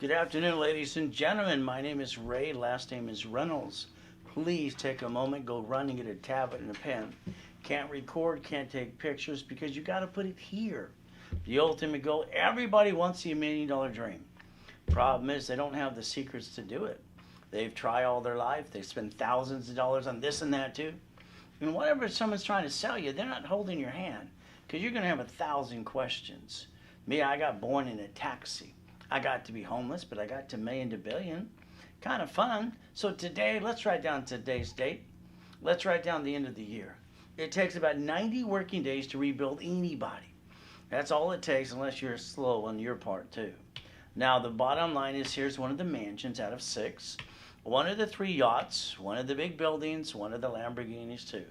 Good afternoon, ladies and gentlemen. My name is Ray. Last name is Reynolds. Please take a moment, go run and get a tablet and a pen. Can't record, can't take pictures because you got to put it here. The ultimate goal. Everybody wants the $1 million dream. Problem is, they don't have the secrets to do it. They've tried all their life. They spend thousands of dollars on this and that too. And whatever someone's trying to sell you, they're not holding your hand because you're going to have 1,000 questions. Me, I got born in a taxi. I got to be homeless, but I got to million to billion. Kind of fun. So today, let's write down today's date. Let's write down the end of the year. It takes about 90 working days to rebuild anybody. That's all it takes unless you're slow on your part too. Now the bottom line is here's one of the mansions out of 6. One of the 3 yachts, one of the big buildings, one of the Lamborghinis too.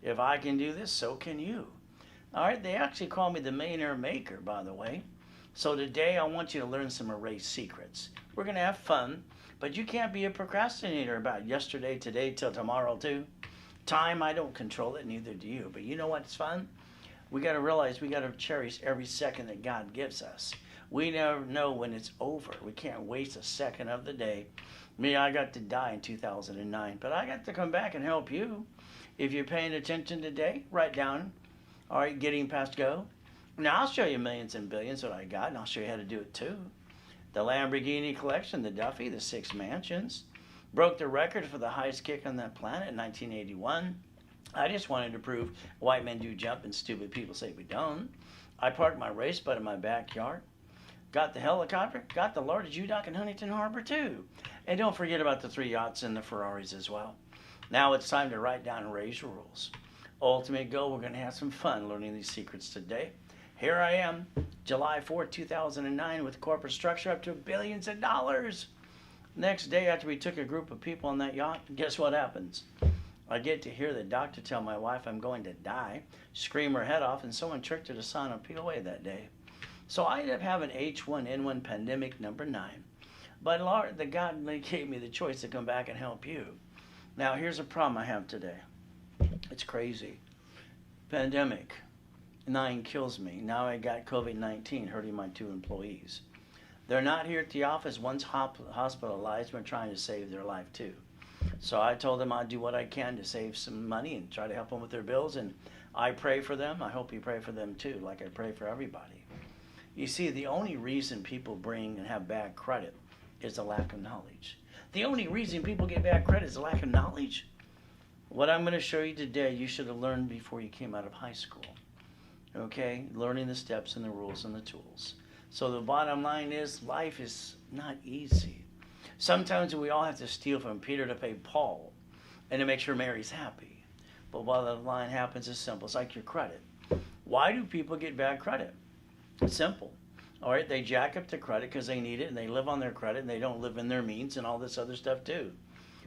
If I can do this, so can you. All right, they actually call me the millionaire maker, by the way. So today I want you to learn some array secrets. We're going to have fun, but you can't be a procrastinator about yesterday, today, till tomorrow too. Time, I don't control it, neither do you. But you know what's fun? We got to realize we got to cherish every second that God gives us. We never know when it's over. We can't waste a second of the day. Me, I got to die in 2009, but I got to come back and help you. If you're paying attention today, write down, all right, getting past go. Now I'll show you millions and billions what I got, and I'll show you how to do it too. The Lamborghini collection, the Duffy, the 6 mansions, broke the record for the highest kick on that planet in 1981. I just wanted to prove white men do jump and stupid people say we don't. I parked my race boat in my backyard. Got the helicopter, got the Lord of Judoc in Huntington Harbor too. And don't forget about the 3 yachts and the Ferraris as well. Now it's time to write down and raise rules. Ultimate goal, we're going to have some fun learning these secrets today. Here I am, July 4th, 2009, with corporate structure up to billions of dollars. Next day, after we took a group of people on that yacht, guess what happens? I get to hear the doctor tell my wife I'm going to die, scream her head off, and someone tricked her to sign a POA that day. So I ended up having H1N1 pandemic number 9. But Lord, the God gave me the choice to come back and help you. Now, here's a problem I have today. It's crazy. Pandemic. 9 kills me. Now I got COVID-19 hurting my 2 employees. They're not here at the office. One's hospitalized. We're trying to save their life too. So I told them I'd do what I can to save some money and try to help them with their bills. And I pray for them. I hope you pray for them too, like I pray for everybody. You see, the only reason people bring and have bad credit is a lack of knowledge. The only reason people get bad credit is a lack of knowledge. What I'm going to show you today, you should have learned before you came out of high school. Okay, learning the steps and the rules and the tools. So the bottom line is life is not easy. Sometimes we all have to steal from Peter to pay Paul and to make sure Mary's happy. But what the line happens is simple. It's like your credit. Why do people get bad credit? It's simple. All right, they jack up the credit because they need it and they live on their credit and they don't live in their means and all this other stuff too.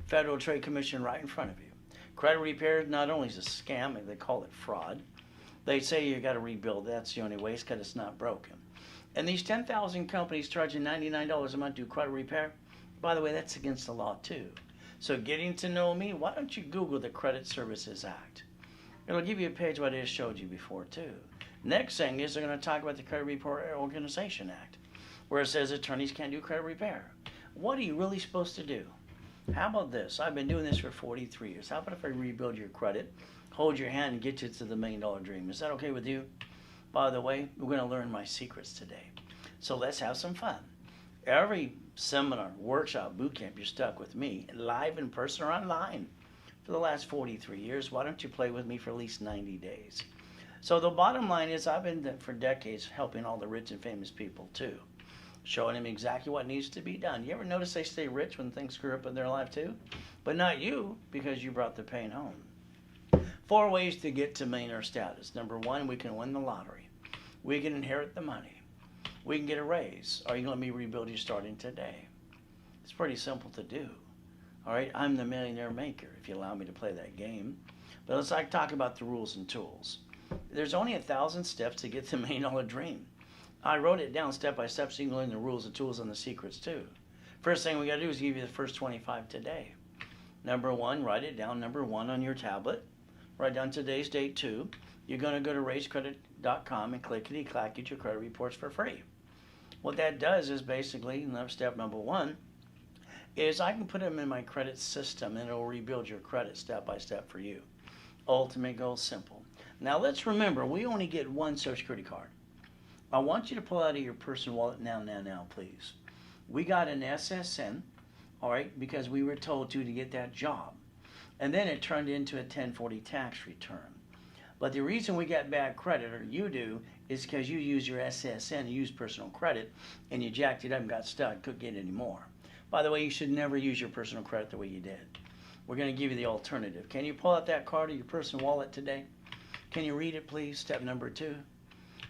Federal Trade Commission right in front of you. Credit repair not only is a scam, they call it fraud. They say you got to rebuild. That's the only way because it's not broken. And these 10,000 companies charging $99 a month to do credit repair, by the way, that's against the law too. So getting to know me, why don't you Google the Credit Services Act? It'll give you a page what I just showed you before too. Next thing is they're going to talk about the Credit Repair Organization Act, where it says attorneys can't do credit repair. What are you really supposed to do? How about this? I've been doing this for 43 years. How about if I rebuild your credit, hold your hand and get you to the $1 million dream? Is that okay with you? By the way, we're going to learn my secrets today. So let's have some fun. Every seminar, workshop, boot camp, you're stuck with me, live in person or online. For the last 43 years, why don't you play with me for at least 90 days? So the bottom line is I've been for decades helping all the rich and famous people too. Showing them exactly what needs to be done. You ever notice they stay rich when things screw up in their life too? But not you, because you brought the pain home. 4 ways to get to millionaire status. Number 1, we can win the lottery. We can inherit the money. We can get a raise. Are you going to be rebuild you starting today? It's pretty simple to do. All right, I'm the millionaire maker, if you allow me to play that game. But let's talk about the rules and tools. There's only 1,000 steps to get the $1 million dream. I wrote it down step by step so you can learn the rules, the tools, and the secrets too. First thing we got to do is give you the first 25 today. Number 1, write it down. Number 1 on your tablet. Write down today's date too. You're going to go to raisecredit.com and clickety-clack, get your credit reports for free. What that does is basically, step number one, is I can put them in my credit system and it'll rebuild your credit step by step for you. Ultimate goal, simple. Now let's remember, we only get one Social Security card. I want you to pull out of your personal wallet now, please. We got an SSN, all right, because we were told to get that job. And then it turned into a 1040 tax return. But the reason we got bad credit, or you do, is because you use your SSN, you use personal credit, and you jacked it up and got stuck, couldn't get any more. By the way, you should never use your personal credit the way you did. We're going to give you the alternative. Can you pull out that card of your personal wallet today? Can you read it, please? Step number 2.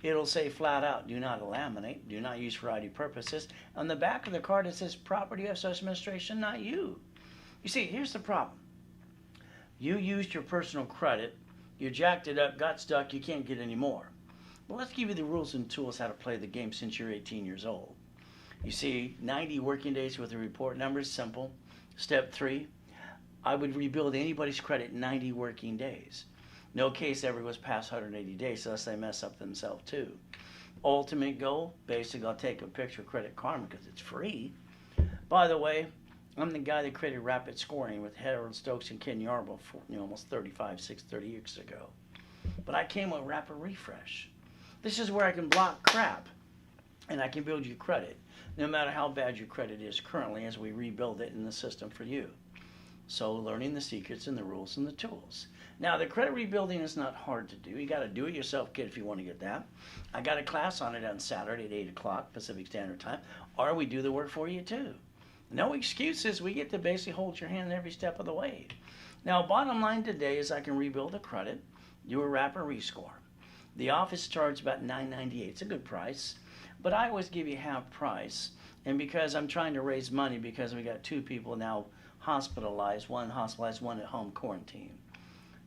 It'll say flat out, do not laminate, do not use for ID purposes. On the back of the card, it says property of Social Administration, not you. You see, here's the problem. You used your personal credit, you jacked it up, got stuck, you can't get any more. Well, let's give you the rules and tools how to play the game since you're 18 years old. You see, 90 working days with a report number is simple. Step 3, I would rebuild anybody's credit in 90 working days. No case ever goes past 180 days unless they mess up themselves too. Ultimate goal, basically I'll take a picture of Credit Karma because it's free. By the way, I'm the guy that created rapid scoring with Harold Stokes and Ken Yarbrough almost 30 years ago. But I came with rapid refresh. This is where I can block crap and I can build your credit no matter how bad your credit is currently as we rebuild it in the system for you. So learning the secrets and the rules and the tools. Now the credit rebuilding is not hard to do. You got to do it yourself, kid, if you want to get that. I got a class on it on Saturday at 8 o'clock Pacific Standard Time. Or we do the work for you too. No excuses. We get to basically hold your hand every step of the way. Now bottom line today is I can rebuild the credit, do a rapid rescore. The office charges about $9.98. It's a good price. But I always give you half price. And because I'm trying to raise money because we got 2 people now hospitalized, one at home quarantine.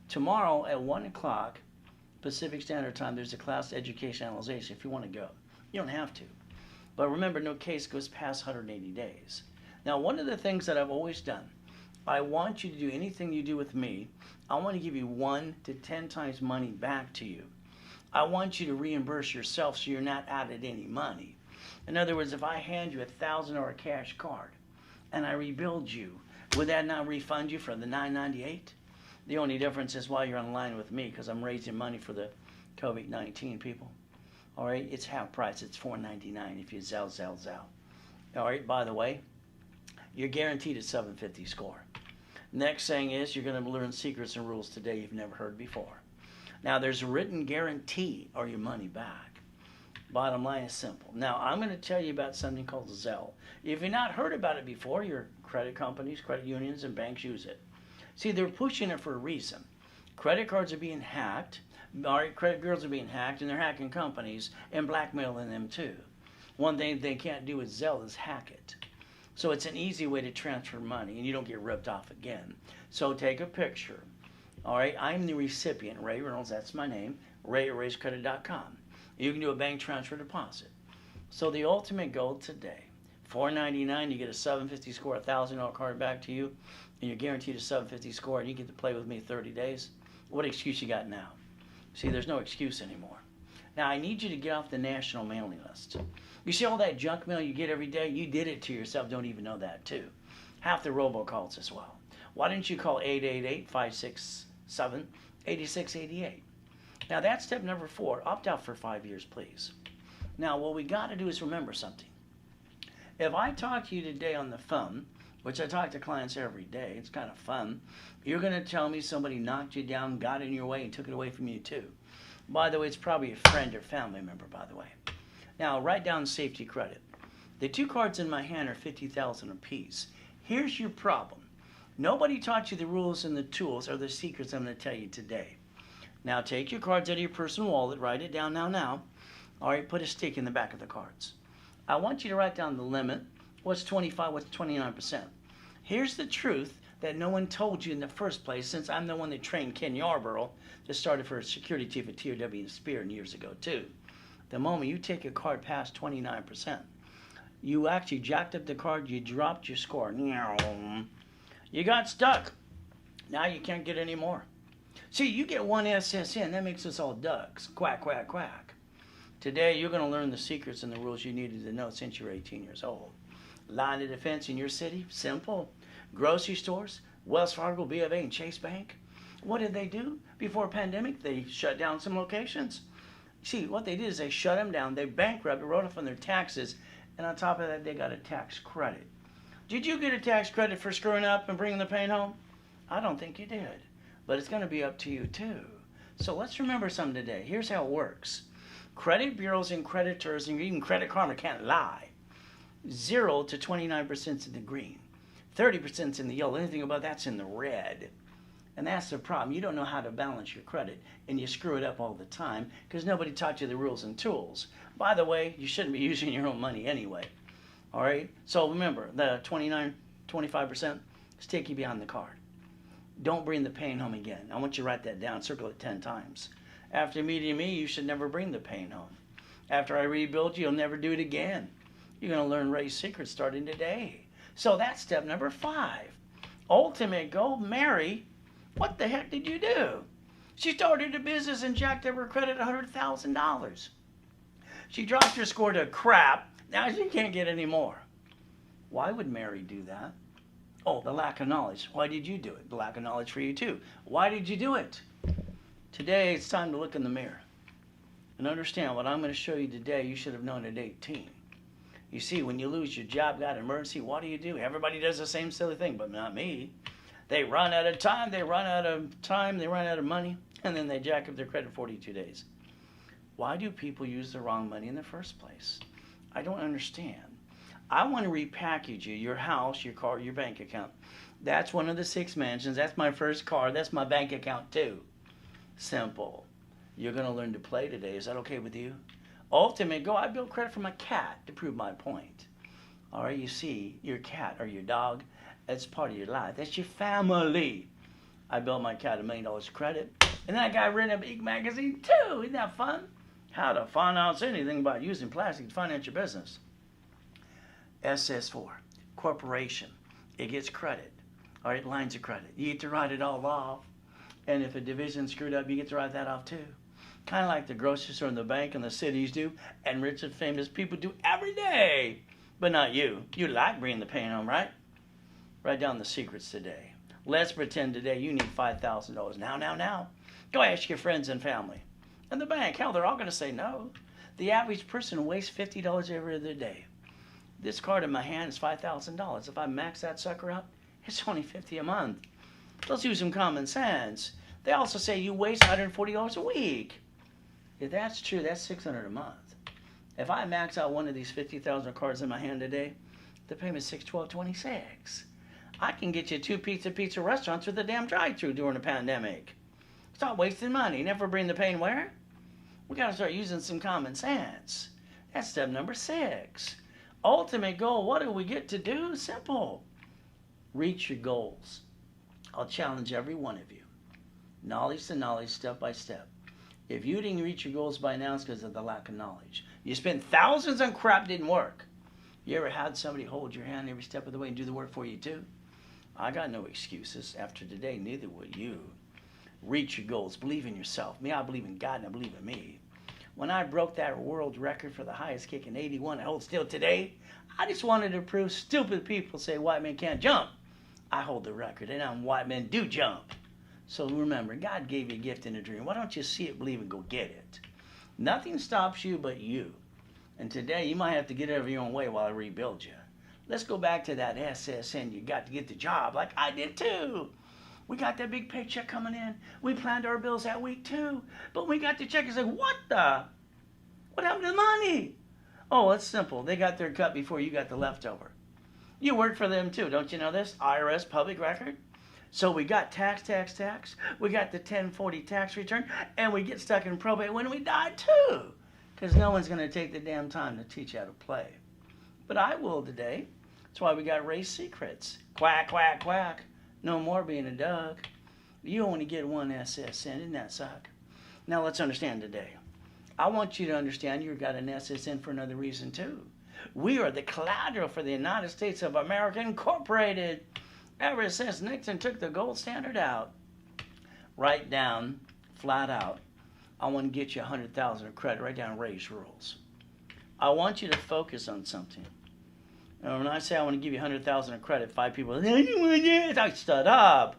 Tomorrow at 1 o'clock Pacific Standard Time, there's a class education analysis if you want to go. You don't have to. But remember, no case goes past 180 days. Now, one of the things that I've always done, I want you to do anything you do with me, I want to give you 1 to 10 times money back to you. I want you to reimburse yourself so you're not out of any money. In other words, if I hand you a $1,000 cash card and I rebuild you, would that not refund you for the $9.98? The only difference is while you're online with me because I'm raising money for the COVID-19 people. All right, it's half price. It's $4.99 if you Zell. All right, by the way, you're guaranteed a 750 score. Next thing is you're going to learn secrets and rules today you've never heard before. Now, there's a written guarantee or your money back. Bottom line is simple. Now, I'm going to tell you about something called Zelle. If you've not heard about it before, your credit companies, credit unions, and banks use it. See, they're pushing it for a reason. Credit cards are being hacked. All right, credit bureaus are being hacked, and they're hacking companies and blackmailing them too. One thing they can't do with Zelle is hack it. So it's an easy way to transfer money, and you don't get ripped off again. So take a picture. All right, I'm the recipient, Ray Reynolds, that's my name, ray@raisecredit.com. You can do a bank transfer deposit. So the ultimate goal today, $4.99, you get a 750 score, a $1,000 card back to you, and you're guaranteed a 750 score, and you get to play with me 30 days. What excuse you got now? See, there's no excuse anymore. Now, I need you to get off the national mailing list. You see all that junk mail you get every day? You did it to yourself, don't even know that, too. Half the robocalls as well. Why don't you call 888-567-8688? Now, that's step number 4. Opt out for 5 years, please. Now, what we got to do is remember something. If I talk to you today on the phone, which I talk to clients every day, it's kind of fun, you're going to tell me somebody knocked you down, got in your way, and took it away from you, too. By the way, it's probably a friend or family member, by the way. Now, write down safety credit. The 2 cards in my hand are $50,000 apiece. Here's your problem. Nobody taught you the rules and the tools or the secrets I'm going to tell you today. Now, take your cards out of your personal wallet, write it down now. All right, put a stick in the back of the cards. I want you to write down the limit. What's 25, what's 29%? Here's the truth that no one told you in the first place, since I'm the one that trained Ken Yarbrough that started for a security chief at TOW and Spear years ago, too. The moment you take a card past 29%, you actually jacked up the card, you dropped your score. You got stuck. Now you can't get any more. See, you get one SSN, that makes us all ducks. Quack, quack, quack. Today, you're going to learn the secrets and the rules you needed to know since you were 18 years old. Line of defense in your city? Simple. Grocery stores? Wells Fargo, B of A, and Chase Bank? What did they do before pandemic? They shut down some locations. See, what they did is they shut them down. They bankrupted, wrote off on their taxes, and on top of that, they got a tax credit. Did you get a tax credit for screwing up and bringing the pain home? I don't think you did, but it's going to be up to you too. So let's remember something today. Here's how it works. Credit bureaus and creditors and even Credit Karma can't lie. 0 to 29% in the green. 30% in the yellow. Anything above that's in the red. And that's the problem. You don't know how to balance your credit, and you screw it up all the time because nobody taught you the rules and tools. By the way, you shouldn't be using your own money anyway. All right? So remember, the 25% is take you behind the card. Don't bring the pain home again. I want you to write that down. Circle it 10 times. After meeting me, you should never bring the pain home. After I rebuild you, you'll never do it again. You're going to learn Ray's secrets starting today. So that's step number 5. Ultimate goal, Mary. What the heck did you do? She started a business and jacked up her credit $100,000. She dropped her score to crap. Now she can't get any more. Why would Mary do that? Oh, the lack of knowledge. Why did you do it? The lack of knowledge for you too. Why did you do it? Today it's time to look in the mirror and understand what I'm going to show you today you should have known at 18. You see, when you lose your job, got an emergency, what do? Everybody does the same silly thing, but not me. They run out of time, they run out of money, and then they jack up their credit 42 days. Why do people use the wrong money in the first place? I don't understand. I want to repackage you, your house, your car, your bank account. That's one of the 6 mansions. That's my first car. That's my bank account too. Simple. You're going to learn to play today. Is that okay with you? Ultimate goal, I built credit for my cat to prove my point. All right, you see, your cat or your dog, that's part of your life. That's your family. I built my cat $1 million credit. And then I got rid of Ink magazine too. Isn't that fun? How to finance anything by using plastic to finance your business. SS4, corporation. It gets credit. All right, lines of credit. You get to write it all off. And if a division screwed up, you get to write that off too. Kind of like the grocery store and the bank and the cities do, and rich and famous people do every day. But not you. You like bringing the pain home, right? Write down the secrets today. Let's pretend today you need $5,000. Now. Go ask your friends and family. And the bank, hell, they're all going to say no. The average person wastes $50 every other day. This card in my hand is $5,000. If I max that sucker out, it's only $50 a month. Let's use some common sense. They also say you waste $140 a week. If that's true, that's $600 a month. If I max out one of these 50,000 cards in my hand today, the payment's $612.26. I can get you 2 pizza restaurants with a damn drive-thru during the pandemic. Stop wasting money. Never bring the pain where? We got to start using some common sense. That's step number 6. Ultimate goal, what do we get to do? Simple. Reach your goals. I'll challenge every one of you. Knowledge to knowledge, step by step. If you didn't reach your goals by now, it's because of the lack of knowledge. You spent thousands on crap, didn't work. You ever had somebody hold your hand every step of the way and do the work for you too? I got no excuses. After today, neither will you. Reach your goals. Believe in yourself. Me, I believe in God and I believe in me. When I broke that world record for the highest kick in 81, I hold still today. I just wanted to prove stupid people say white men can't jump. I hold the record, and white men do jump. So remember, God gave you a gift and a dream. Why don't you see it, believe, and go get it? Nothing stops you but you. And today, you might have to get out of your own way while I rebuild you. Let's go back to that SSN. You got to get the job like I did too. We got that big paycheck coming in. We planned our bills that week too. But we got the check and said, what happened to the money? Oh, it's simple. They got their cut before you got the leftover. You work for them too. Don't you know this? IRS public record. So we got tax. We got the 1040 tax return. And we get stuck in probate when we die too. Because no one's going to take the damn time to teach you how to play. But I will today. That's why we got Ray's secrets. Quack, quack, quack. No more being a duck. You only get one SSN. Isn't that suck? Now let's understand today. I want you to understand you've got an SSN for another reason too. We are the collateral for the United States of America Incorporated. Ever since Nixon took the gold standard out, write down, flat out, I want to get you 100,000 of credit. Write down Ray's rules. I want you to focus on something. And when I say I want to give you 100,000 of credit, 5 people, I stood up.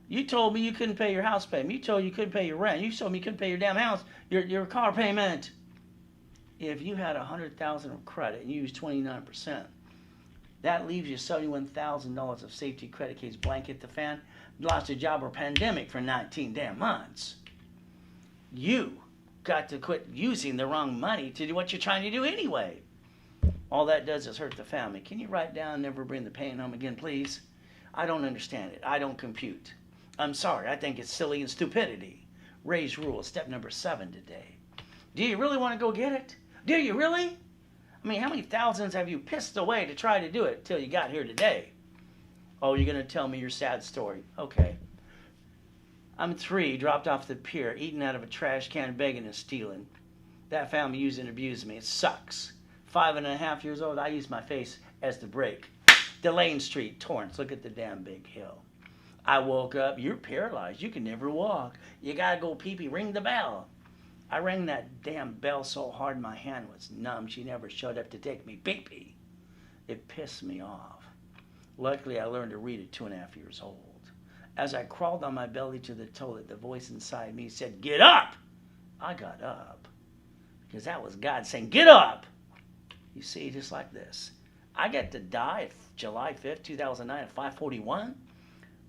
You told me you couldn't pay your house payment. You told me you couldn't pay your rent. You told me you couldn't pay your damn house, your car payment. If you had 100,000 of credit and you used 29%, that leaves you $71,000 of safety credit case blanket the fan. Lost your job or pandemic for 19 damn months. You got to quit using the wrong money to do what you're trying to do anyway. All that does is hurt the family. Can you write down, never bring the pain home again, please? I don't understand it. I don't compute. I'm sorry. I think it's silly and stupidity. Ray's rules, step number 7 today. Do you really want to go get it? Do you really? I mean, how many thousands have you pissed away to try to do it till you got here today? Oh, you're going to tell me your sad story. Okay. I'm 3, dropped off the pier, eating out of a trash can, begging and stealing. That family used and abused me. It sucks. 5.5 years old, I used my face as the brake. Delane Street, Torrance, look at the damn big hill. I woke up, you're paralyzed, you can never walk. You gotta go pee-pee, ring the bell. I rang that damn bell so hard my hand was numb, she never showed up to take me pee-pee. It pissed me off. Luckily, I learned to read at 2.5 years old. As I crawled on my belly to the toilet, the voice inside me said, "Get up!" I got up. Because that was God saying, "Get up!" You see, just like this. I get to die July 5th, 2009 at 5:41,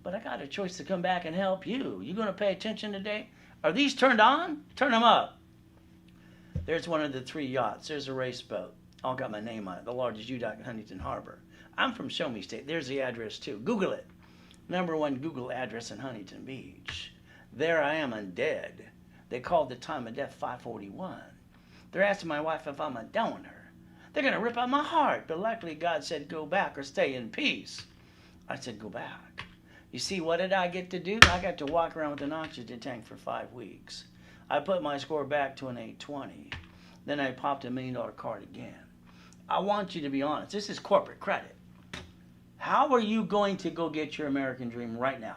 but I got a choice to come back and help you. You going to pay attention today? Are these turned on? Turn them up. There's one of the 3 yachts. There's a race boat. All got my name on it. The largest U-Dock in Huntington Harbor. I'm from Show Me State. There's the address too. Google it. #1 Google address in Huntington Beach. There I am undead. They called the time of death 5:41. They're asking my wife if I'm a donor. They're going to rip out my heart. But luckily God said go back or stay in peace. I said go back. You see, what did I get to do? I got to walk around with an oxygen tank for 5 weeks. I put my score back to an 820. Then I popped a $1 million card again. I want you to be honest. This is corporate credit. How are you going to go get your American dream right now?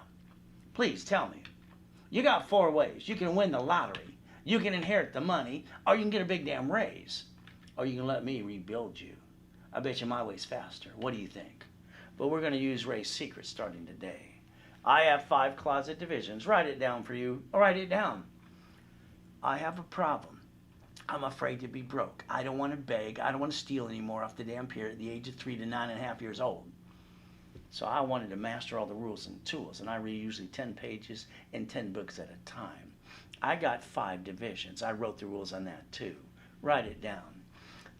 Please tell me. You got 4 ways. You can win the lottery. You can inherit the money. Or you can get a big damn raise. Or you can let me rebuild you. I bet you my way's faster. What do you think? But we're going to use Ray's secret starting today. I have 5 closet divisions. Write it down for you. Write it down. I have a problem. I'm afraid to be broke. I don't want to beg. I don't want to steal anymore off the damn pier at the age of 3 to 9.5 years old. So I wanted to master all the rules and tools, and I read usually 10 pages and 10 books at a time. I got 5 divisions. I wrote the rules on that too. Write it down.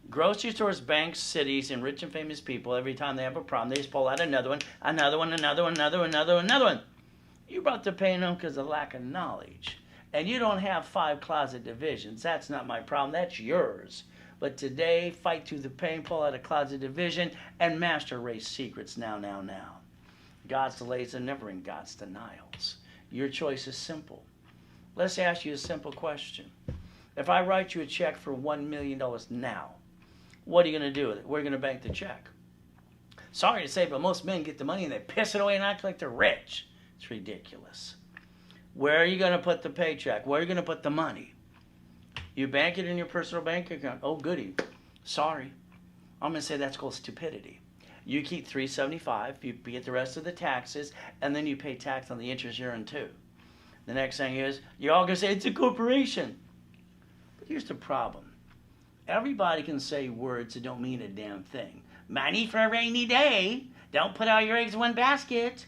Grocery stores, banks, cities, and rich and famous people, every time they have a problem, they just pull out another one, another one, another one, another one, another one, another one. You brought the pain home because of lack of knowledge. And you don't have 5 closet divisions. That's not my problem. That's yours. But today, fight through the pain, pull out a closet division, and master Ray's secrets now, now, now. God's delays are never in God's denials. Your choice is simple. Let's ask you a simple question. If I write you a check for $1 million now, what are you going to do with it? Where are you going to bank the check? Sorry to say, but most men get the money and they piss it away and act like they're rich. It's ridiculous. Where are you going to put the paycheck? Where are you going to put the money? You bank it in your personal bank account. Oh, goody. Sorry. I'm going to say that's called stupidity. You keep $375, you get the rest of the taxes, and then you pay tax on the interest you earn too. The next thing is, you're all going to say it's a corporation. But here's the problem. Everybody can say words that don't mean a damn thing. Money for a rainy day. Don't put all your eggs in one basket.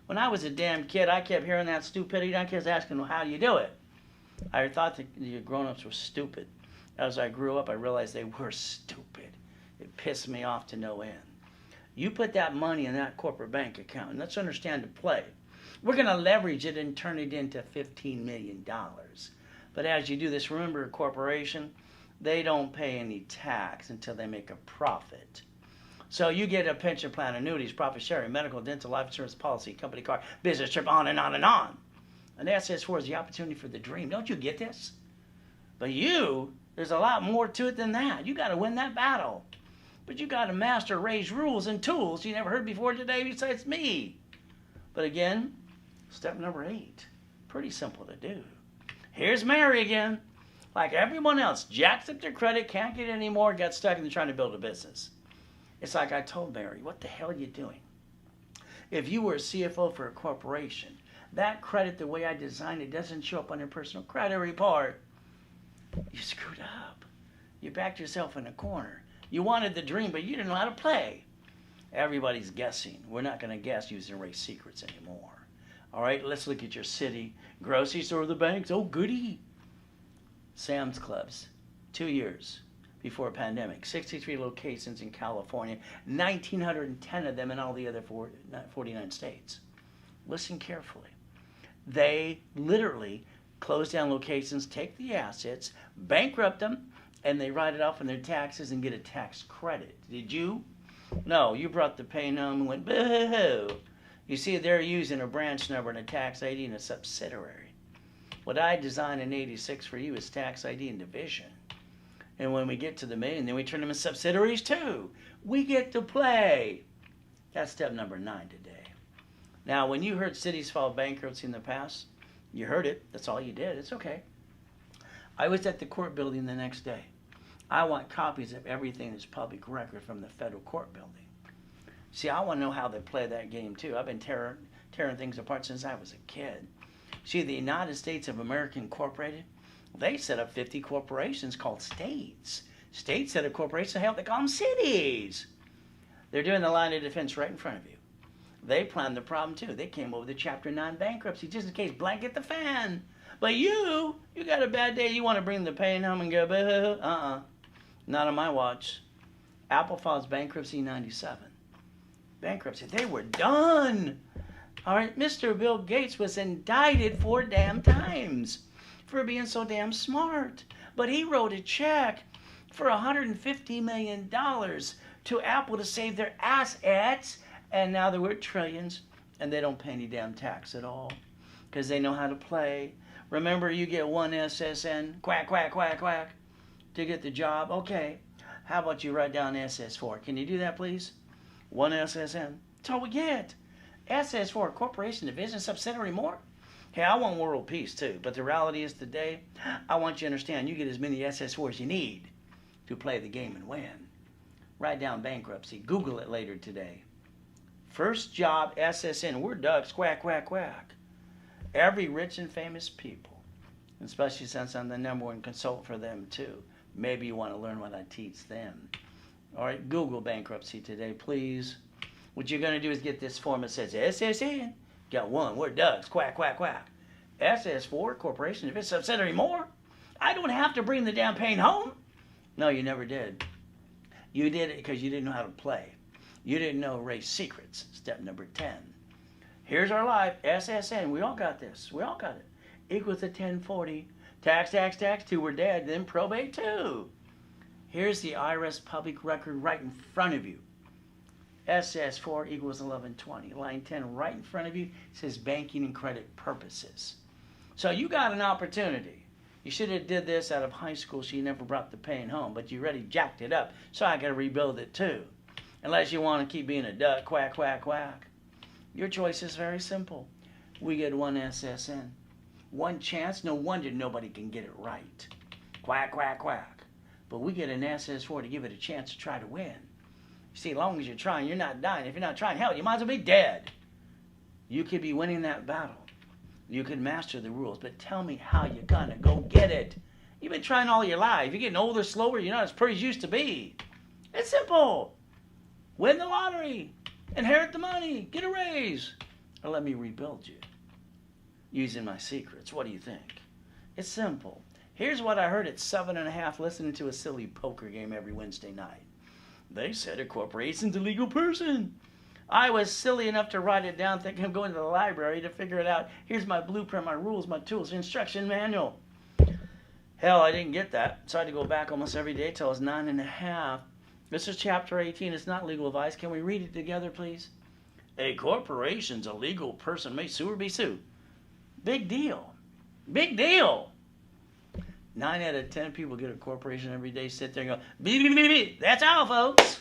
When I was a damn kid, I kept hearing that stupidity. I kept asking, well, how do you do it? I thought that the grown-ups were stupid. As I grew up, I realized they were stupid. It pissed me off to no end. You put that money in that corporate bank account, and let's understand the play. We're going to leverage it and turn it into $15 million. But as you do this, remember a corporation, they don't pay any tax until they make a profit. So you get a pension plan, annuities, profit sharing, medical, dental, life insurance policy, company car, business trip, on and on and on. And that's as far as the opportunity for the dream. Don't you get this? But there's a lot more to it than that. You got to win that battle. But you got to master Ray's rules and tools you never heard before today besides me. But again, step number 8, pretty simple to do. Here's Mary again. Like everyone else, jacked up their credit, can't get any more, got stuck in trying to build a business. It's like I told Mary, what the hell are you doing? If you were a CFO for a corporation, that credit, the way I designed it, doesn't show up on your personal credit report. You screwed up. You backed yourself in a corner. You wanted the dream, but you didn't know how to play. Everybody's guessing. We're not going to guess using race secrets anymore. All right, let's look at your city. Grocery store, the banks, oh goody. Sam's Clubs, 2 years before a pandemic, 63 locations in California, 1,910 of them in all the other 49 states. Listen carefully. They literally close down locations, take the assets, bankrupt them, and they write it off on their taxes and get a tax credit. Did you? No, you brought the pain home and went, boo-hoo. You see, they're using a branch number and a tax ID and a subsidiary. What I designed in 86 for you is tax ID and division. And when we get to the million, then we turn them into subsidiaries too. We get to play. That's step number 9 today. Now, when you heard cities file bankruptcy in the past, you heard it. That's all you did. It's okay. I was at the court building the next day. I want copies of everything that's public record from the federal court building. See, I want to know how they play that game too. I've been tearing things apart since I was a kid. See, the United States of America Incorporated, they set up 50 corporations called states. States set up corporations, hell, they call them cities. They're doing the line of defense right in front of you. They planned the problem too. They came over the Chapter 9 bankruptcy just in case blanket the fan. But you got a bad day. You want to bring the pain home and go, boo-hoo. Not on my watch. Apple files bankruptcy in 97. Bankruptcy. They were done. All right, Mr. Bill Gates was indicted 4 damn times for being so damn smart. But he wrote a check for $150 million to Apple to save their assets, and now they're worth trillions, and they don't pay any damn tax at all because they know how to play. Remember, you get one SSN, quack, quack, quack, quack, to get the job. Okay, how about you write down SS4? Can you do that, please? One SSN. That's all we get. SS4, corporation, division, subsidiary, more. Hey, I want world peace too, but the reality is today, I want you to understand you get as many SS4 as you need to play the game and win. Write down bankruptcy. Google it later today. First job, SSN. We're ducks, quack, quack, quack. Every rich and famous people, especially since I'm the #1 consultant for them too. Maybe you want to learn what I teach them. All right, Google bankruptcy today, please. What you're going to do is get this form that says SSN. Got one. We're ducks, quack, quack, quack. SS4, corporation, if it's subsidiary, more. I don't have to bring the damn pain home. No, you never did. You did it because you didn't know how to play. You didn't know race secrets. Step number 10. Here's our life. SSN. We all got this. We all got it. Equals to 1040. Tax, tax, tax. 2, we're dead. Then probate 2. Here's the IRS public record right in front of you. SS4 equals 1120. Line 10 right in front of you says banking and credit purposes. So you got an opportunity. You should have did this out of high school so you never brought the pain home, but you already jacked it up, so I got to rebuild it too. Unless you want to keep being a duck, quack, quack, quack. Your choice is very simple. We get one SSN. One chance, no wonder nobody can get it right. Quack, quack, quack. But we get an SS4 to give it a chance to try to win. You see, as long as you're trying, you're not dying. If you're not trying, hell, you might as well be dead. You could be winning that battle. You could master the rules, but tell me how you're gonna go get it. You've been trying all your life. You're getting older, slower. You're not as pretty as you used to be. It's simple. Win the lottery. Inherit the money. Get a raise. Or let me rebuild you using my secrets. What do you think? It's simple. Here's what I heard at 7.5 listening to a silly poker game every Wednesday night. They said a corporation's a legal person. I was silly enough to write it down, thinking I'm going to the library to figure it out. Here's my blueprint, my rules, my tools, instruction manual. Hell, I didn't get that, so I had to go back almost every day till I was 9.5. This is chapter 18. It's not legal advice. Can we read it together, please? A corporation's a legal person, may sue or be sued. Big deal. Big deal. 9 out of 10 people get a corporation every day, sit there and go, beep, beep, beep, beep. That's all, folks.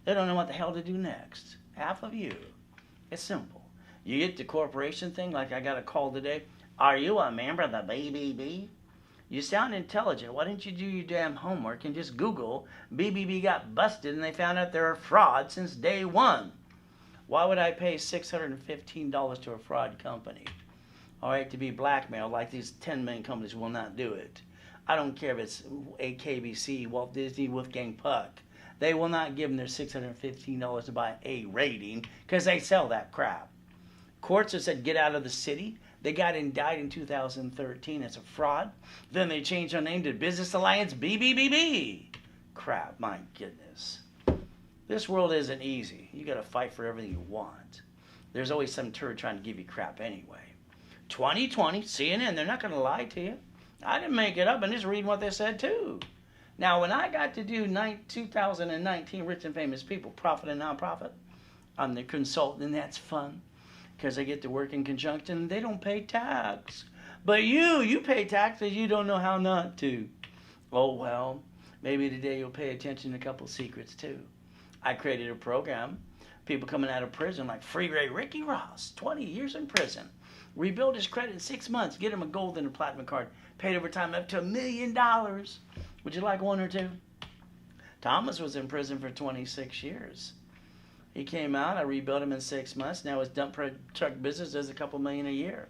They don't know what the hell to do next. Half of you. It's simple. You get the corporation thing, like I got a call today. Are you a member of the BBB? You sound intelligent. Why didn't you do your damn homework and just Google BBB got busted and they found out they're a fraud since day one? Why would I pay $615 to a fraud company? All right, to be blackmailed like these 10 million companies will not do it. I don't care if it's KBC, Walt Disney, Wolfgang Puck. They will not give them their $615 to buy a rating because they sell that crap. Courts have said get out of the city. They got indicted in 2013 as a fraud. Then they changed their name to Business Alliance BBBB. Crap, my goodness. This world isn't easy. You got to fight for everything you want. There's always some turd trying to give you crap anyway. 2020, CNN, they're not going to lie to you. I didn't make it up. I'm just reading what they said too. Now, when I got to do 2019 Rich and Famous People, Profit and Nonprofit, I'm the consultant, and that's fun because I get to work in conjunction, and they don't pay tax. But you pay taxes, you don't know how not to. Oh, well, maybe today you'll pay attention to a couple secrets too. I created a program, people coming out of prison like Freeway Ricky Ross, 20 years in prison. Rebuild his credit in 6 months, get him a gold and a platinum card, paid over time up to $1 million. Would you like one or two? Thomas was in prison for 26 years. He came out, I rebuilt him in 6 months. Now his dump truck business does a couple million a year.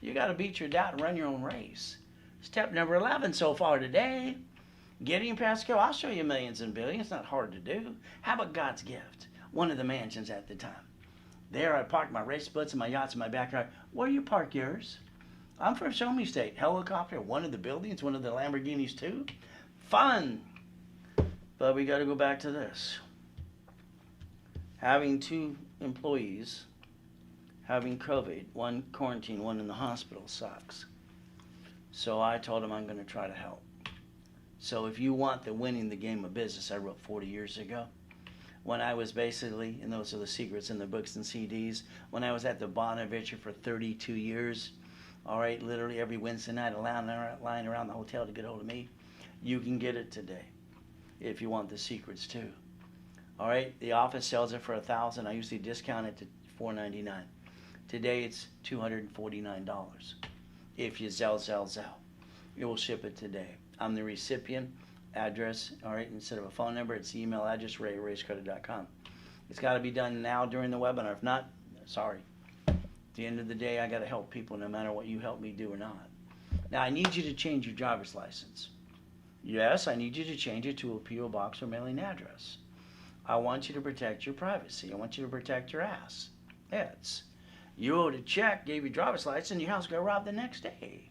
You got to beat your doubt and run your own race. Step number 11 so far today. Getting past go. I'll show you millions and billions. It's not hard to do. How about God's gift? One of the mansions at the time. There I parked my race splits and my yachts in my backyard. Where you park yours? I'm from Show Me State. Helicopter, one of the buildings, one of the Lamborghinis too. Fun. But we got to go back to this. Having 2 employees having COVID, one quarantine, one in the hospital sucks. So I told him I'm going to try to help. So if you want the winning the game of business I wrote 40 years ago, when I was basically, and those are the secrets in the books and CDs, when I was at the Bonaventure for 32 years, all right, literally every Wednesday night, a line around the hotel to get hold of me, you can get it today if you want the secrets too. All right, the office sells it for $1,000. I usually discount it to $4.99. Today it's $249. If you sell, it will ship it today. I'm the recipient. Address, all right, instead of a phone number, it's email address, ray@racecredit.com. It's got to be done now during the webinar. If not, sorry. At the end of the day, I got to help people no matter what you help me do or not. Now, I need you to change your driver's license. Yes, I need you to change it to a P.O. box or mailing address. I want you to protect your privacy. I want you to protect your ass. It's you owed a check, gave your driver's license, and your house got robbed the next day.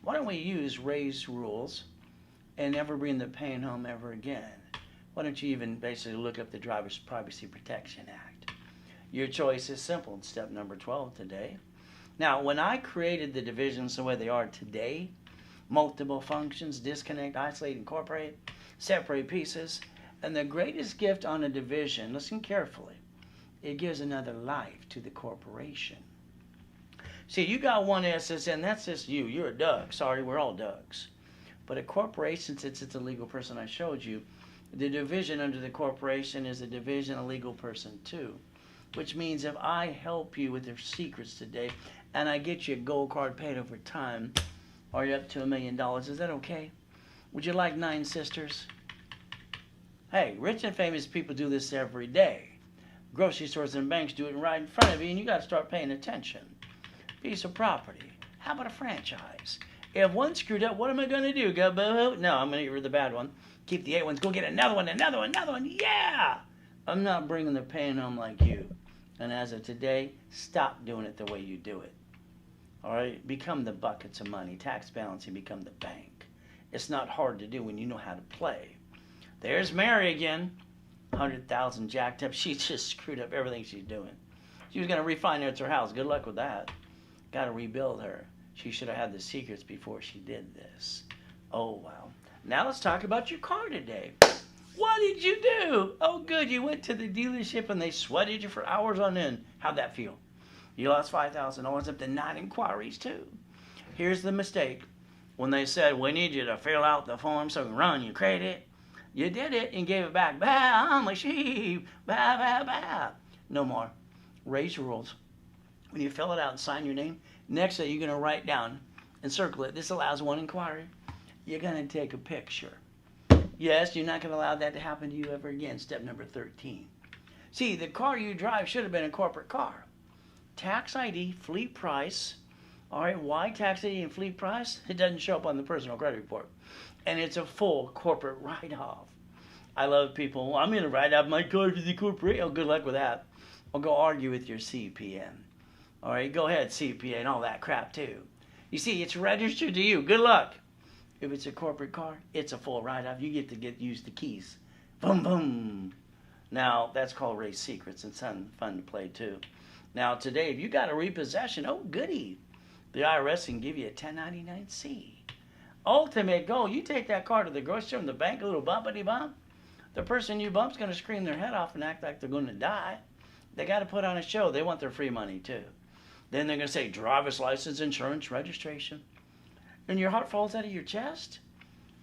Why don't we use Ray's rules and never bring the pain home ever again? Why don't you even basically look up the Driver's Privacy Protection Act? Your choice is simple in step number 12 today. Now, when I created the divisions the way they are today, multiple functions, disconnect, isolate, incorporate, separate pieces, and the greatest gift on a division, listen carefully, it gives another life to the corporation. See, you got one SSN, that's just you. You're a Doug. Sorry, we're all Dougs. But a corporation, since it's a legal person I showed you, the division under the corporation is a division, a legal person too. Which means if I help you with your secrets today and I get you a gold card paid over time, or you're up to $1 million, is that okay? Would you like 9 sisters? Hey, rich and famous people do this every day. Grocery stores and banks do it right in front of you, and you got to start paying attention. Piece of property. How about a franchise? If one screwed up, what am I going to do? Go boo-hoo? No, I'm going to get rid of the bad one. Keep the 8 ones. Go get another one, another one, another one. Yeah! I'm not bringing the pain home like you. And as of today, stop doing it the way you do it. All right? Become the buckets of money. Tax balancing, become the bank. It's not hard to do when you know how to play. There's Mary again. 100,000 jacked up. She just screwed up everything she's doing. She was going to refinance her house. Good luck with that. Got to rebuild her. She should have had the secrets before she did this. Oh, wow. Now let's talk about your car today. What did you do? Oh, good. You went to the dealership and they sweated you for hours on end. How'd that feel? You lost $5,000 up to 9 inquiries, too. Here's the mistake. When they said, we need you to fill out the form so we can run your credit, you did it and gave it back. Bah, I'm a sheep. Bah, bah, bah. No more. Raise rules. When you fill it out and sign your name, next thing you're going to write down and circle it. This allows one inquiry. You're going to take a picture. Yes, you're not going to allow that to happen to you ever again. Step number 13. See, the car you drive should have been a corporate car. Tax ID, fleet price. All right, why tax ID and fleet price? It doesn't show up on the personal credit report. And it's a full corporate write-off. I love people, well, I'm going to write off my car to the corporation. Oh, good luck with that. Or go argue with your CPN. All right, go ahead, CPA and all that crap too. You see, it's registered to you. Good luck. If it's a corporate car, it's a full write-off. You get to use the keys. Boom, boom. Now, that's called race secrets, and it's fun to play too. Now, today, if you got a repossession, oh, goody. The IRS can give you a 1099-C. Ultimate goal, you take that car to the grocery store and the bank, a little bumpity bump. The person you bump's going to scream their head off and act like they're going to die. They got to put on a show. They want their free money too. Then they're going to say driver's license, insurance, registration. And your heart falls out of your chest.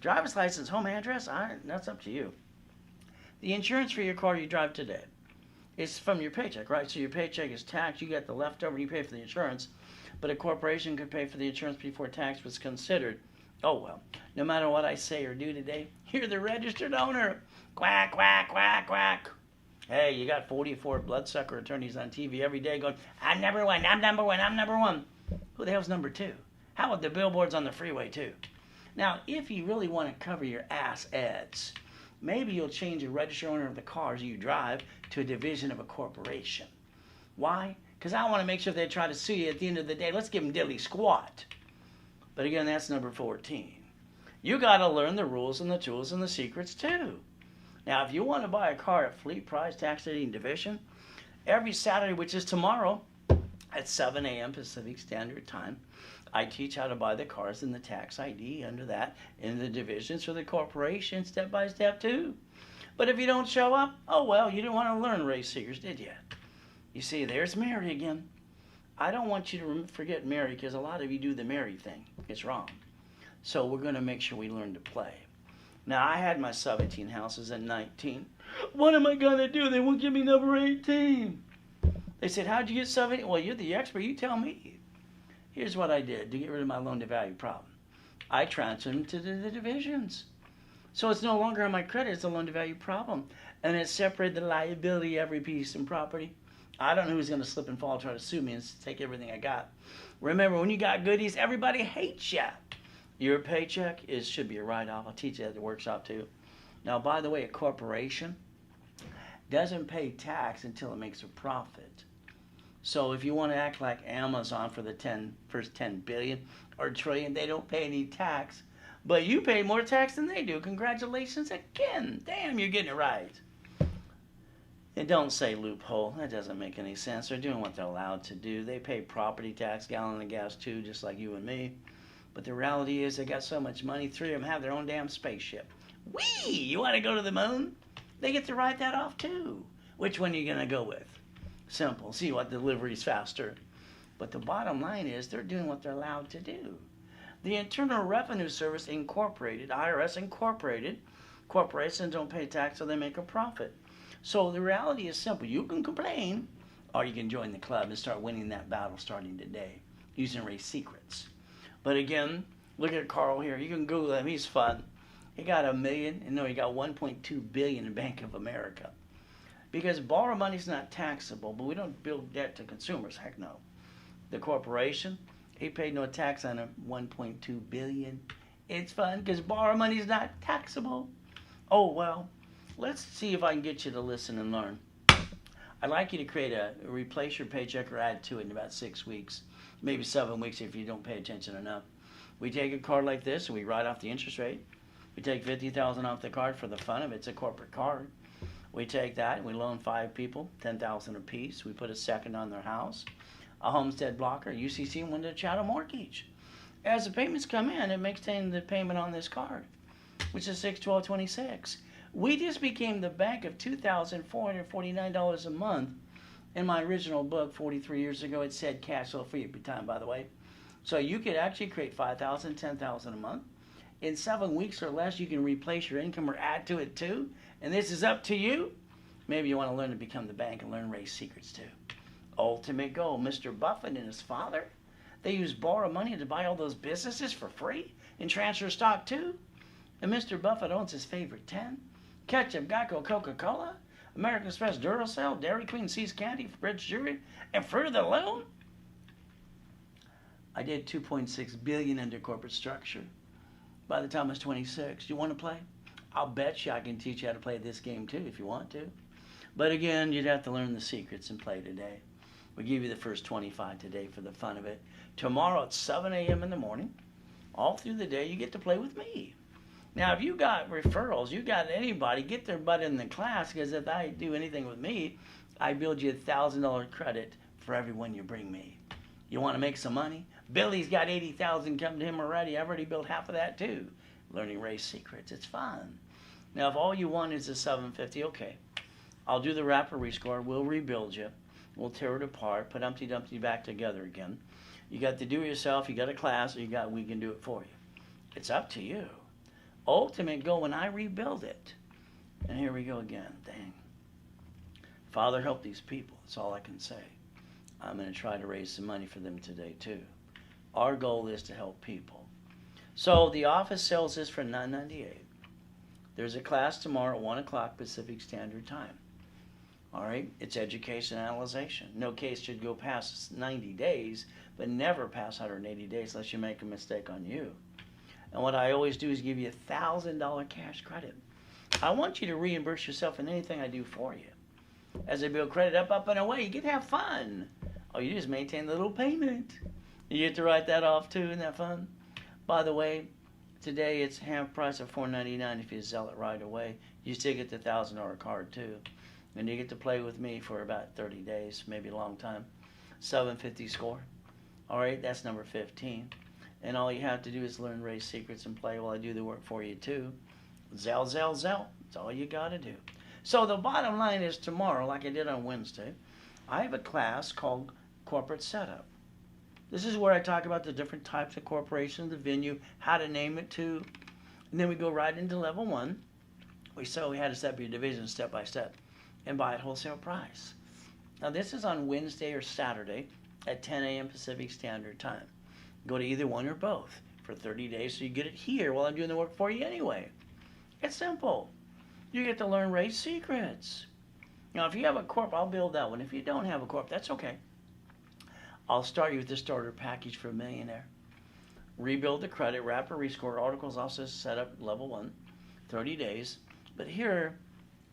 Driver's license, home address, that's up to you. The insurance for your car you drive today is from your paycheck, right? So your paycheck is taxed. You get the leftover, you pay for the insurance. But a corporation could pay for the insurance before tax was considered. Oh, well, no matter what I say or do today, you're the registered owner. Quack, quack, quack, quack. Hey, you got 44 bloodsucker attorneys on TV every day going, I'm number one, I'm number one, I'm number one. Who the hell's number two? How about the billboards on the freeway too? Now, if you really want to cover your ass ads, maybe you'll change the registered owner of the cars you drive to a division of a corporation. Why? Because I want to make sure if they try to sue you at the end of the day, let's give them diddly squat. But again, that's number 14. You got to learn the rules and the tools and the secrets too. Now, if you want to buy a car at Fleet Price Tax Deeding Division, every Saturday, which is tomorrow, at 7 a.m. Pacific Standard Time, I teach how to buy the cars in the tax ID under that in the divisions for the corporation step by step too. But if you don't show up, oh well, you didn't want to learn race secrets, did you? You see, there's Mary again. I don't want you to forget Mary because a lot of you do the Mary thing. It's wrong. So we're going to make sure we learn to play. Now, I had my 17 houses at 19. What am I going to do? They won't give me number 18. They said, how'd you get 17? Well, you're the expert. You tell me. Here's what I did to get rid of my loan-to-value problem. I transferred them to the divisions. So it's no longer on my credit. It's a loan-to-value problem. And it separated the liability, every piece and property. I don't know who's going to slip and fall and try to sue me and take everything I got. Remember, when you got goodies, everybody hates you. Your paycheck should be a write-off. I'll teach you at the workshop too. Now, by the way, a corporation doesn't pay tax until it makes a profit. So if you want to act like Amazon for the first 10 billion or trillion, they don't pay any tax. But you pay more tax than they do. Congratulations again. Damn, you're getting it right. And don't say loophole. That doesn't make any sense. They're doing what they're allowed to do. They pay property tax, gallon of gas too, just like you and me. But the reality is they got so much money, 3 of them have their own damn spaceship. Whee! You want to go to the moon? They get to write that off too. Which one are you going to go with? Simple. See what delivery's faster. But the bottom line is they're doing what they're allowed to do. The Internal Revenue Service Incorporated, IRS Incorporated, corporations don't pay tax so they make a profit. So the reality is simple. You can complain or you can join the club and start winning that battle starting today using race secrets. But again, look at Carl here. You can Google him. He's fun. He got $1 million. And no, he got 1.2 billion in Bank of America. Because borrow money is not taxable, but we don't build debt to consumers. Heck no. The corporation, he paid no tax on a 1.2 billion. It's fun because borrow money is not taxable. Oh well, let's see if I can get you to listen and learn. I'd like you to replace your paycheck or add to it in about 6 weeks. Maybe 7 weeks if you don't pay attention enough. We take a card like this and we write off the interest rate. We take $50,000 off the card for the fun of it. It's a corporate card. We take that and we loan 5 people, $10,000 apiece. We put a second on their house, a homestead blocker, UCC, and one to chattel mortgage. As the payments come in, it makes the payment on this card, which is $612.26. We just became the bank of $2,449 a month. In my original book, 43 years ago, it said cash flow free every time, by the way. So you could actually create $5,000, $10,000 a month. In 7 weeks or less, you can replace your income or add to it too. And this is up to you. Maybe you want to learn to become the bank and learn race secrets too. Ultimate goal. Mr. Buffett and his father, they used borrowed money to buy all those businesses for free and transfer stock too. And Mr. Buffett owns his favorite 10. Ketchup, Geico, Coca-Cola, American Express, Duracell, Dairy Queen, See's Candy, Fridge Jewelry, and Fruit of the Loom. I did $2.6 billion under corporate structure by the time I was 26. You want to play? I'll bet you I can teach you how to play this game too if you want to. But again, you'd have to learn the secrets and play today. We'll give you the first 25 today for the fun of it. Tomorrow at 7 a.m. in the morning, all through the day, you get to play with me. Now, if you got referrals, you got anybody, get their butt in the class, because if I do anything with me, I build you $1,000 credit for everyone you bring me. You want to make some money? Billy's got $80,000 coming to him already. I've already built half of that too. Learning race secrets. It's fun. Now, if all you want is a 750, okay. I'll do the wrapper rescore. We'll rebuild you. We'll tear it apart. Put Humpty Dumpty back together again. You got to do it yourself. You got a class. Or we can do it for you. It's up to you. Ultimate goal when I rebuild it. And here we go again. Dang. Father, help these people. That's all I can say. I'm going to try to raise some money for them today too. Our goal is to help people. So the office sells this for $9.98. There's a class tomorrow at 1 o'clock Pacific Standard Time. All right? It's education analyzation. No case should go past 90 days, but never past 180 days unless you make a mistake on you. And what I always do is give you $1,000 cash credit. I want you to reimburse yourself in anything I do for you. As I build credit up, and away, you get to have fun. All you do is maintain the little payment. You get to write that off too. Isn't that fun? By the way, today it's half price of $4.99 if you sell it right away. You still get the $1,000 card too. And you get to play with me for about 30 days, maybe a long time. 750 score. All right, that's number 15. And all you have to do is learn race secrets and play while I do the work for you too. Zell, zell, zell. That's all you got to do. So the bottom line is tomorrow, like I did on Wednesday, I have a class called Corporate Setup. This is where I talk about the different types of corporations, the venue, how to name it too. And then we go right into level 1. We saw we had to set up your division step by step and buy at wholesale price. Now this is on Wednesday or Saturday at 10 a.m. Pacific Standard Time. Go to either one or both for 30 days so you get it here while I'm doing the work for you anyway. It's simple. You get to learn race secrets. Now if you have a corp, I'll build that one. If you don't have a corp, that's okay. I'll start you with the starter package for a millionaire. Rebuild the credit, wrapper, rescore, articles also set up level 1, 30 days. But here,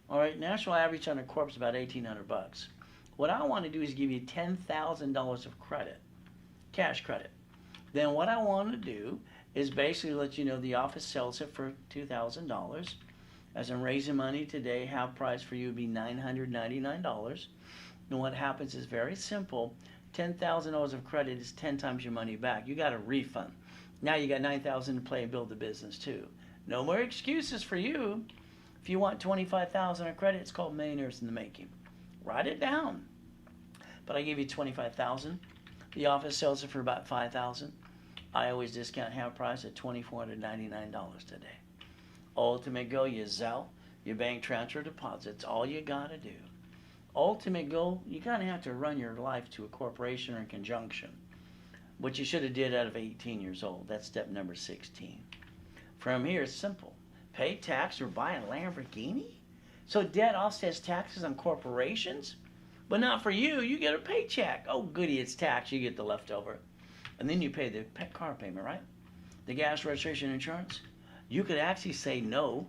all right, national average on a corp is about $1,800. What I want to do is give you $10,000 of credit, cash credit. Then what I want to do is basically let you know the office sells it for $2,000. As I'm raising money today, half price for you would be $999. And what happens is very simple. $10,000 of credit is 10 times your money back. You got a refund. Now you got $9,000 to play and build the business too. No more excuses for you. If you want $25,000 of credit, it's called Millionaires in the Making. Write it down. But I give you $25,000. The office sells it for about $5,000. I always discount half price at $2,499 today. Ultimate goal, you Zelle, your bank transfer deposits. All you got to do. Ultimate goal, you kind of have to run your life to a corporation or in conjunction, which you should have did out of 18 years old. That's step number 16. From here, it's simple. Pay tax or buy a Lamborghini? So debt offsets taxes on corporations, but not for you. You get a paycheck. Oh, goody, it's tax. You get the leftover. And then you pay the car payment, right? The gas, registration, insurance. You could actually say no,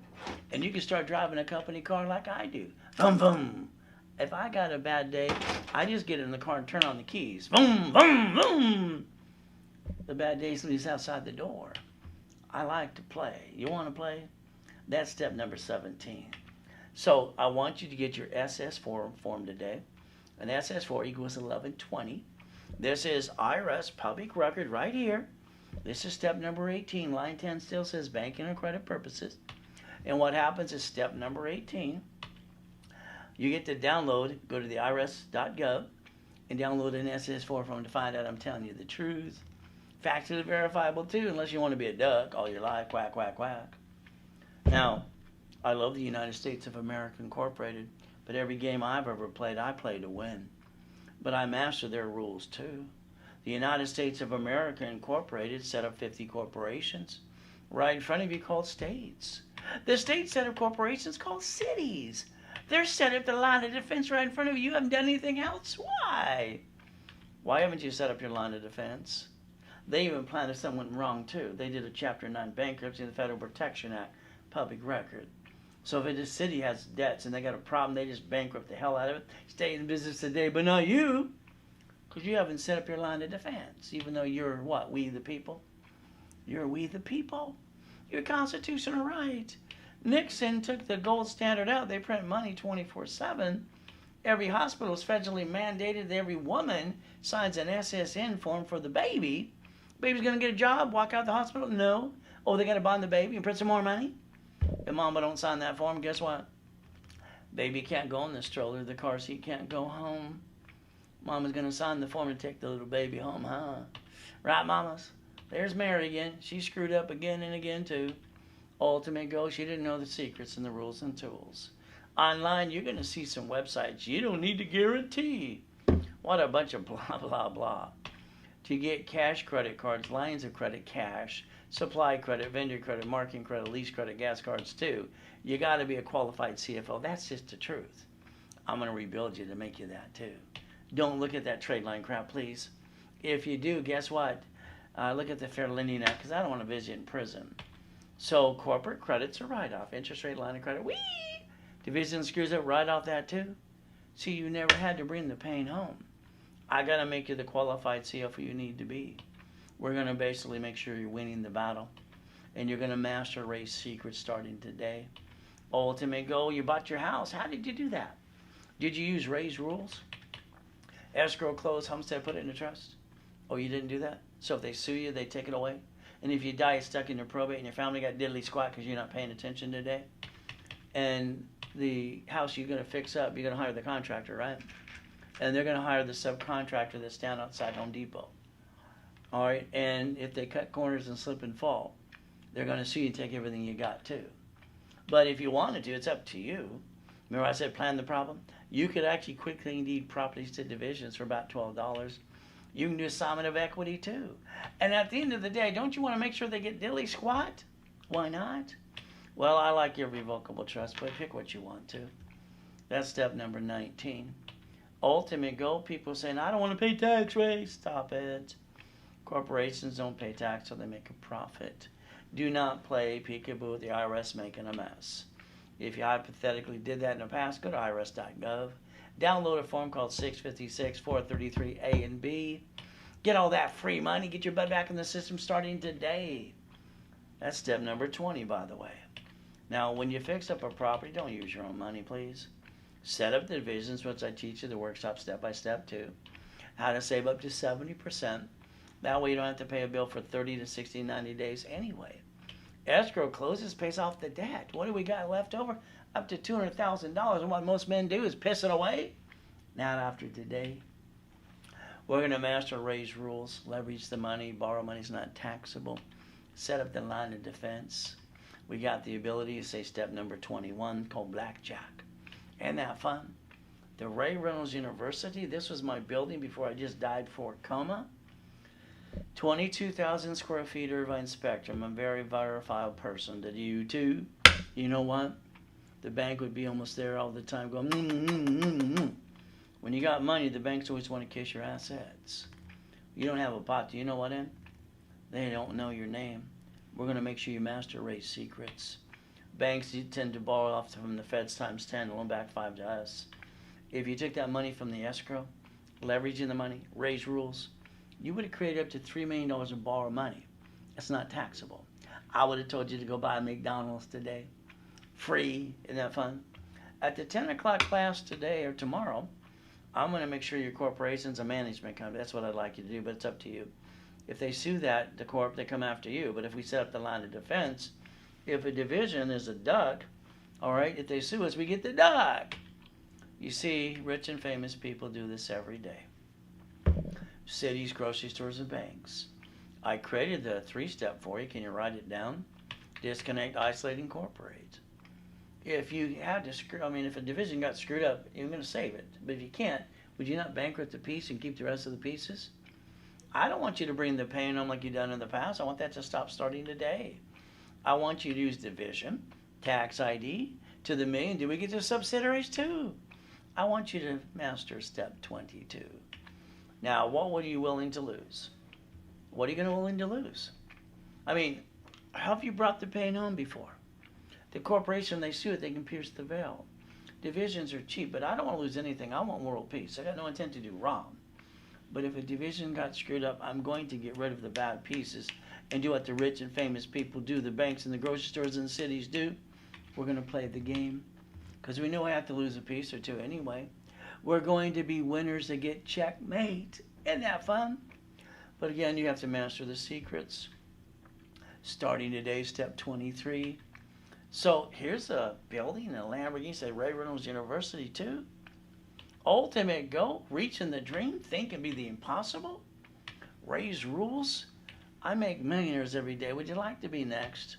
and you can start driving a company car like I do. Boom, boom. If I got a bad day, I just get in the car and turn on the keys. Boom, boom, boom. The bad days leaves outside the door. I like to play. You want to play? That's step number 17. So I want you to get your SS4 form today. An SS4 equals 1120. This is IRS public record right here. This is step number 18. Line 10 still says banking and credit purposes. And what happens is step number 18. You get to download, go to the irs.gov, and download an SS4 form to find out I'm telling you the truth. Factually verifiable too, unless you want to be a duck all your life, quack, quack, quack. Now, I love the United States of America Incorporated, but every game I've ever played, I play to win. but I master their rules too. The United States of America Incorporated set up 50 corporations right in front of you called states. The states set up corporations called cities. They're set up the line of defense right in front of you. You haven't done anything else. Why? Why haven't you set up your line of defense? They even planned if something went wrong too. They did a Chapter 9 bankruptcy in the Federal Protection Act, public record. So if a city has debts and they got a problem, they just bankrupt the hell out of it, stay in business today, but not you, because you haven't set up your line of defense, even though you're what? We the people? You're we the people. Your constitutional right. Nixon took the gold standard out. They print money 24/7. Every hospital is federally mandated. Every woman signs an SSN form for the baby. Baby's going to get a job, walk out the hospital? No. Oh, they got to bond the baby and print some more money? If mama don't sign that form, guess what? Baby can't go in the stroller. The car seat can't go home. Mama's going to sign the form to take the little baby home, huh? Right, mamas? There's Mary again. She screwed up again and again, too. Ultimate goal, she didn't know the secrets and the rules and tools. Online, you're going to see some websites. You don't need to guarantee. What a bunch of blah, blah, blah. To get cash credit cards, lines of credit, cash, supply credit, vendor credit, marketing credit, lease credit, gas cards too, you got to be a qualified CFO. That's just the truth. I'm going to rebuild you to make you that too. Don't look at that trade line crap, please. If you do, guess what? Look at the Fair Lending Act, because I don't want to visit in prison. So corporate credit's a write-off. Interest rate line of credit, whee! Division screws up, write off that too. See, you never had to bring the pain home. I got to make you the qualified CFO you need to be. We're going to basically make sure you're winning the battle. And you're going to master race secrets starting today. Ultimate goal, you bought your house. How did you do that? Did you use Ray's rules? Escrow, close, homestead, put it in a trust? Oh, you didn't do that? So if they sue you, they take it away? And if you die, it's stuck in your probate and your family got diddly squat because you're not paying attention today? And the house you're going to fix up, you're going to hire the contractor, right? And they're going to hire the subcontractor that's down outside Home Depot. All right? And if they cut corners and slip and fall, they're going to sue you and take everything you got too. But if you wanted to, it's up to you. Remember I said plan the problem? You could actually quickly deed properties to divisions for about $12. You can do assignment of equity too. And at the end of the day, don't you want to make sure they get dilly squat? Why not? Well, I like irrevocable trust, but pick what you want to. That's step number 19. Ultimate goal, people saying, I don't want to pay tax, Ray. Stop it. Corporations don't pay tax till they make a profit. Do not play peekaboo with the IRS making a mess. If you hypothetically did that in the past, go to irs.gov. Download a form called 656 433 A and B. Get all that free money. Get your butt back in the system starting today. That's step number 20, by the way. Now, when you fix up a property, don't use your own money, please. Set up the divisions, which I teach you the workshop step by step too. How to save up to 70%. That way you don't have to pay a bill for 30 to 60, 90 days anyway. Escrow closes, pays off the debt. What do we got left over? Up to $200,000. And what most men do is piss it away. Not after today. We're going to master Ray's rules. Leverage the money. Borrow money is not taxable. Set up the line of defense. We got the ability to say step number 21 called blackjack. Isn't that fun? The Ray Reynolds University, this was my building before I just died for coma. 22,000 square feet Irvine Spectrum. I'm a very verifiable person. Did you too? You know what? The bank would be almost there all the time going, When you got money, the banks always want to kiss your assets. You don't have a pot. Do you know what in? They don't know your name. We're going to make sure you master Ray's secrets. Banks tend to borrow off from the Feds times 10, loan back 5 to us. If you took that money from the escrow, leveraging the money, Ray's rules, you would have created up to $3 million of borrowed money. That's not taxable. I would have told you to go buy a McDonald's today. Free. Isn't that fun? At the 10 o'clock class today or tomorrow, I'm going to make sure your corporation's a management company. That's what I'd like you to do, but it's up to you. If they sue the corp, they come after you. But if we set up the line of defense, if a division is a duck, all right, if they sue us, we get the duck. You see, rich and famous people do this every day. Cities, grocery stores, and banks. I created the 3-step for you. Can you write it down? Disconnect, isolate, incorporate. If you had to if a division got screwed up, you're going to save it. But if you can't, would you not bankrupt the piece and keep the rest of the pieces? I don't want you to bring the pain home like you've done in the past. I want that to stop starting today. I want you to use division, tax ID, to the million. Do we get to subsidiaries too? I want you to master step 22. Now, what were you willing to lose? What are you going to willing to lose? I mean, how have you brought the pain home before? The corporation, they sue it, they can pierce the veil. Divisions are cheap, but I don't want to lose anything. I want world peace. I got no intent to do wrong. But if a division got screwed up, I'm going to get rid of the bad pieces and do what the rich and famous people do, the banks and the grocery stores and the cities do. We're going to play the game because we know I have to lose a piece or two anyway. We're going to be winners that get checkmate. Isn't that fun? But again, you have to master the secrets. Starting today, step 23. So here's a building, a Lamborghini, said Reynolds University too. Ultimate goal, reaching the dream, think and be the impossible. Raise rules. I make millionaires every day. Would you like to be next?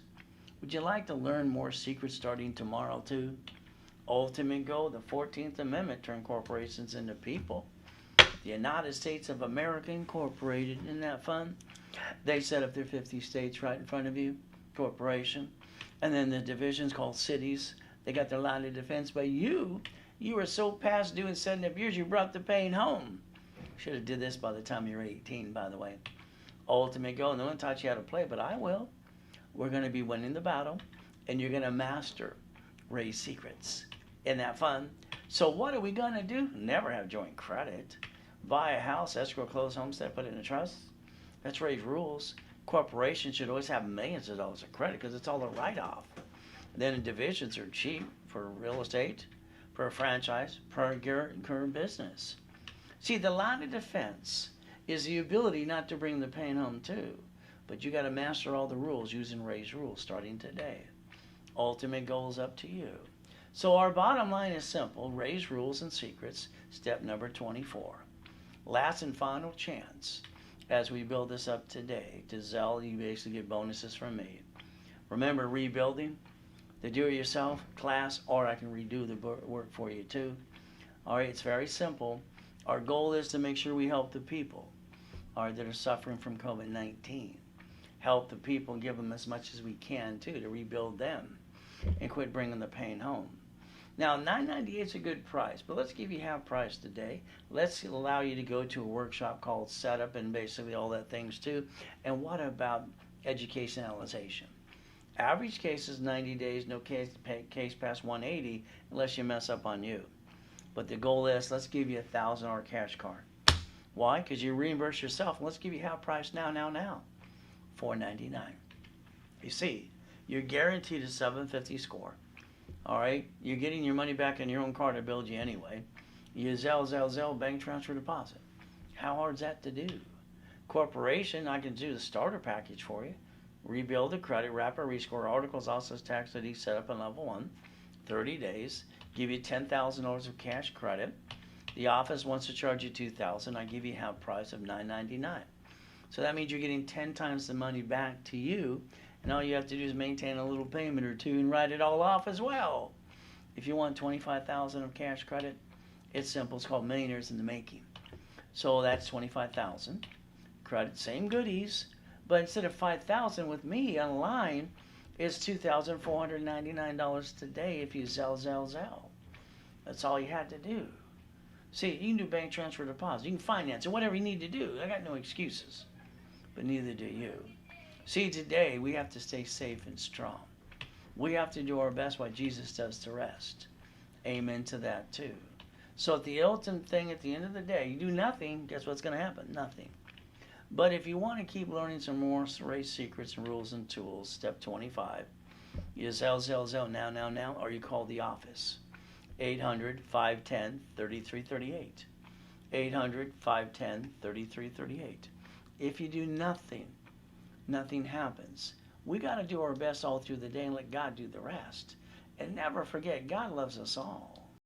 Would you like to learn more secrets starting tomorrow too? Ultimate goal, the 14th Amendment, turn corporations into people. The United States of America Incorporated, isn't that fun? They set up their 50 states right in front of you, corporation. And then the divisions called cities, they got their line of defense. But you were so past due in setting up years, you brought the pain home. Should have did this by the time you were 18, by the way. Ultimate goal, no one taught you how to play, but I will. We're going to be winning the battle, and you're going to master raise secrets. Isn't that fun? So what are we going to do? Never have joint credit. Buy a house, escrow, close, homestead, put it in a trust. Let's raise rules. Corporations should always have millions of dollars of credit because it's all a write-off. Then divisions are cheap for real estate, for a franchise, per current business. See, the line of defense is the ability not to bring the pain home too. But you got to master all the rules using raise rules starting today. Ultimate goal is up to you. So our bottom line is simple. Raise rules and secrets. Step number 24. Last and final chance. As we build this up today, to Zelle, you basically get bonuses from me. Remember, rebuilding, the do-it-yourself class, or I can redo the work for you too. All right, it's very simple. Our goal is to make sure we help the people, all right, that are suffering from COVID-19. Help the people and give them as much as we can too to rebuild them and quit bringing the pain home. Now, $9.98 is a good price, but let's give you half price today. Let's allow you to go to a workshop called Setup and basically all that things too. And what about educationalization? Average case is 90 days, no case past 180 unless you mess up on you. But the goal is, let's give you a $1,000 cash card. Why? Because you reimburse yourself. Let's give you half price now, $4.99. You see, you're guaranteed a 750 score. All right, you're getting your money back on your own card to build you anyway. You Zelle, bank transfer deposit. How hard is that to do? Corporation, I can do the starter package for you. Rebuild the credit, wrapper, rescore, articles, also tax ID, set up in level 1. 30 days, give you $10,000 of cash credit. The office wants to charge you $2,000. I give you half price of $9.99. So that means you're getting 10 times the money back to you. And all you have to do is maintain a little payment or two and write it all off as well. If you want $25,000 of cash credit, it's simple. It's called Millionaires in the Making. So that's $25,000 credit, same goodies, but instead of $5,000 with me online, it's $2,499 today if you Zelle. That's all you had to do. See, you can do bank transfer deposit, you can finance it, whatever you need to do. I got no excuses, but neither do you. See, today we have to stay safe and strong. We have to do our best what Jesus does to rest. Amen to that too. So at the ultimate thing at the end of the day, you do nothing, guess what's going to happen? Nothing. But if you want to keep learning some more race secrets and rules and tools, step 25, you Zelle now, or you call the office. 800-510-3338. 800-510-3338. If you do nothing, nothing happens. We got to do our best all through the day and let God do the rest. And never forget, God loves us all.